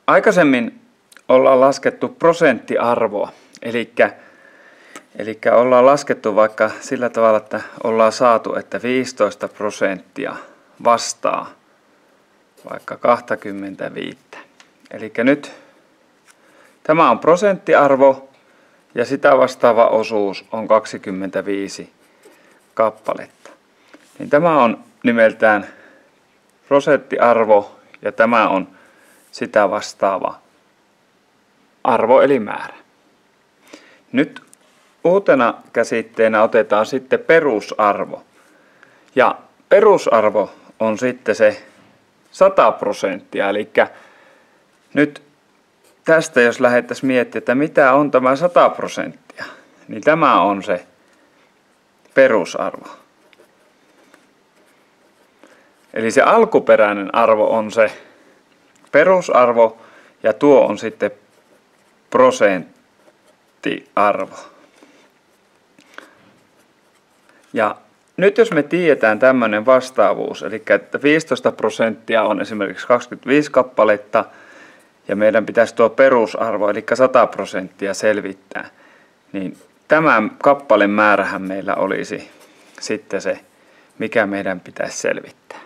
Aikaisemmin ollaan laskettu prosenttiarvoa, eli ollaan laskettu vaikka sillä tavalla, että ollaan saatu, että 15% vastaa vaikka 25. Eli nyt tämä on prosenttiarvo ja sitä vastaava osuus on 25 kappaletta. Niin tämä on nimeltään prosenttiarvo ja tämä on sitä vastaava arvo eli määrä. Nyt uutena käsitteenä otetaan sitten perusarvo. Ja perusarvo on sitten se 100%. Eli nyt tästä jos lähdettäisiin miettimään, että mitä on tämä 100%, niin tämä on se perusarvo. Eli se alkuperäinen arvo on se perusarvo ja tuo on sitten prosenttiarvo. Ja nyt jos me tiedetään tämmöinen vastaavuus, eli että 15% on esimerkiksi 25 kappaletta ja meidän pitäisi tuo perusarvo eli 100% selvittää, niin tämä kappalemäärähän meillä olisi sitten se, mikä meidän pitäisi selvittää.